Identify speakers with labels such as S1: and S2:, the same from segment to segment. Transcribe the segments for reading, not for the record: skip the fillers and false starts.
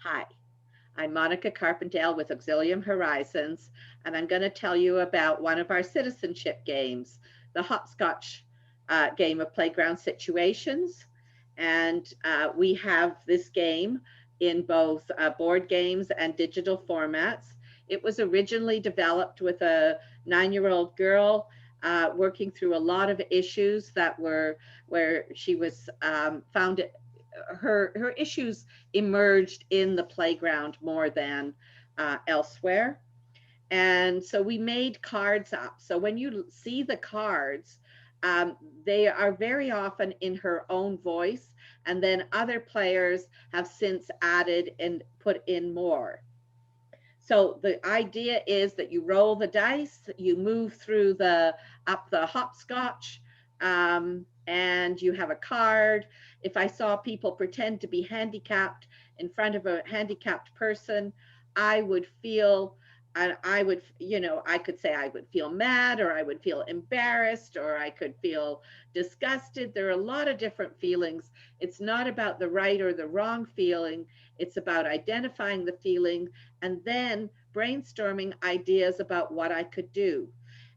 S1: Hi, I'm Monica Carpendale with Auxilium Horizons, and I'm going to tell you about one of our citizenship games, the Hopscotch game of playground situations. And we have this game in both board games and digital formats. It was originally developed with a 9-year-old girl working through a lot of issues that were where she was found her issues emerged in the playground more than elsewhere. And so we made cards up. So when you see the cards, um, they are very often in her own voice, and then other players have since added and put in more. So the idea is that you roll the dice, you move through the up the hopscotch, and you have a card. If I saw people pretend to be handicapped in front of a handicapped person, I would feel, and I would, I could say I would feel mad, or I would feel embarrassed, or I could feel disgusted. There are a lot of different feelings. It's not about the right or the wrong feeling. It's about identifying the feeling and then brainstorming ideas about what I could do.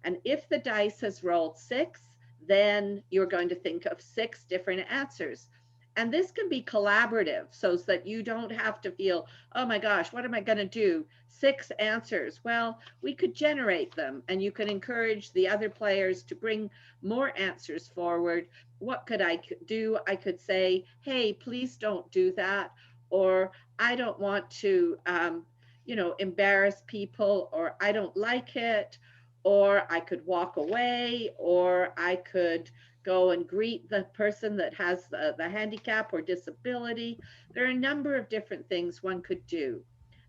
S1: And if the dice has rolled six, then you're going to think of six different answers. And this can be collaborative so that you don't have to feel, oh my gosh, what am I going to do? Six answers. Well, we could generate them, and you can encourage the other players to bring more answers forward. What could I do? I could say, hey, please don't do that. Or I don't want to, embarrass people, or I don't like it, or I could walk away, or I could go and greet the person that has the handicap or disability. There are a number of different things one could do.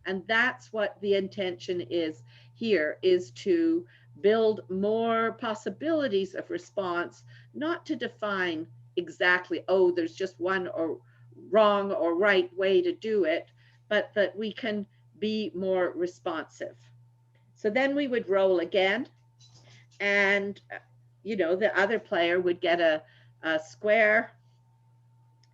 S1: And that's what the intention is here, is to build more possibilities of response, not to define exactly, oh, there's just one or wrong or right way to do it, but that we can be more responsive. So then we would roll again, and the other player would get a square,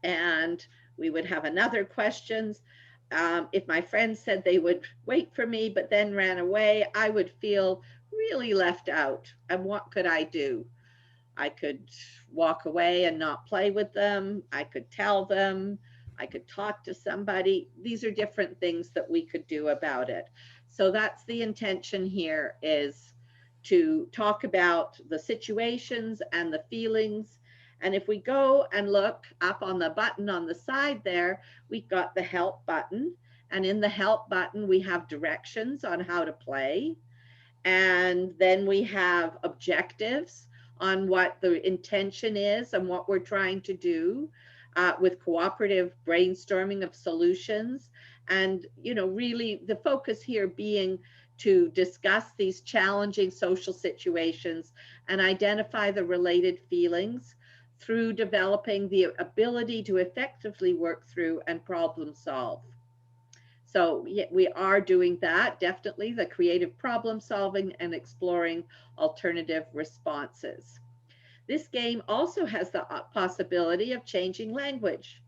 S1: and we would have another questions. If my friends said they would wait for me but then ran away, I would feel really left out. And what could I do? I could walk away and not play with them. I could tell them. I could talk to somebody. These are different things that we could do about it. So that's the intention here, is to talk about the situations and the feelings. And if we go and look up on the button on the side there, we've got the help button. And in the help button, we have directions on how to play. And then we have objectives on what the intention is and what we're trying to do, with cooperative brainstorming of solutions. And, really the focus here being to discuss these challenging social situations and identify the related feelings through developing the ability to effectively work through and problem solve. So yeah, we are doing that, definitely, the creative problem solving and exploring alternative responses. This game also has the possibility of changing language.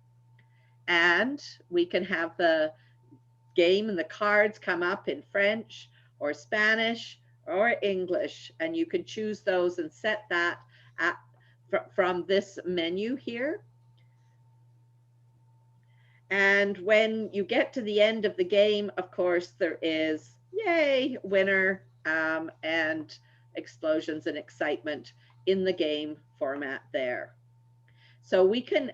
S1: And we can have the game and the cards come up in French or Spanish or English. And you can choose those and set that at, from this menu here. And when you get to the end of the game, of course, there is, yay, winner, and explosions and excitement in the game format there. So we can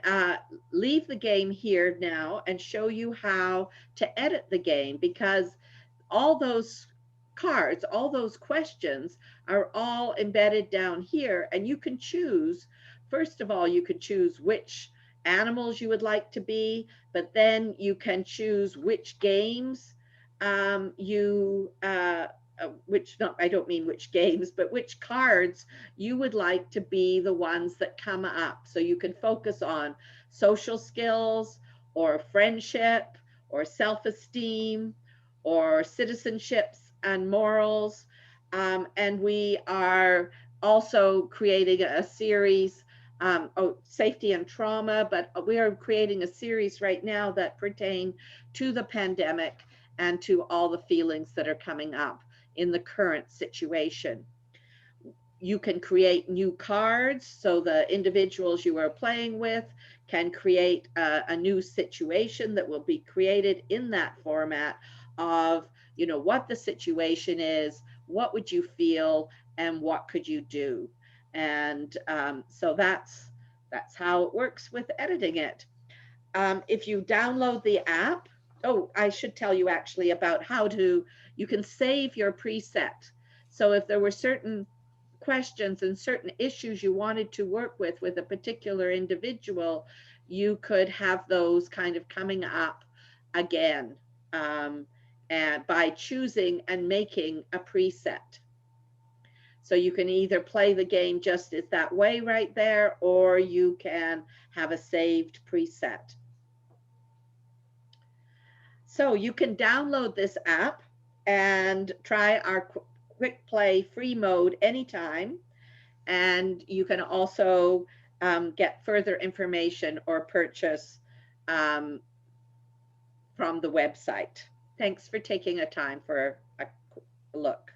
S1: leave the game here now and show you how to edit the game, because all those cards, all those questions are all embedded down here, and you can choose. First of all, you could choose which animals you would like to be, but then you can choose which games you which, not, I don't mean which games, but which cards you would like to be the ones that come up. So you can focus on social skills, or friendship, or self-esteem, or citizenships and morals. And we are also creating a series safety and trauma, but we are creating a series right now that pertain to the pandemic and to all the feelings that are coming up in the current situation. You can create new cards, so the individuals you are playing with can create a new situation that will be created in that format of, you know, what the situation is, what would you feel, and what could you do. And so that's how it works with editing it. If you download the app, oh, I should tell you actually about how to, you can save your preset. So if there were certain questions and certain issues you wanted to work with a particular individual, you could have those kind of coming up again, and by choosing and making a preset. So you can either play the game just as that way right there, or you can have a saved preset. So you can download this app and try our quick play free mode anytime. And you can also get further information or purchase um, from the website. Thanks for taking a time for a look.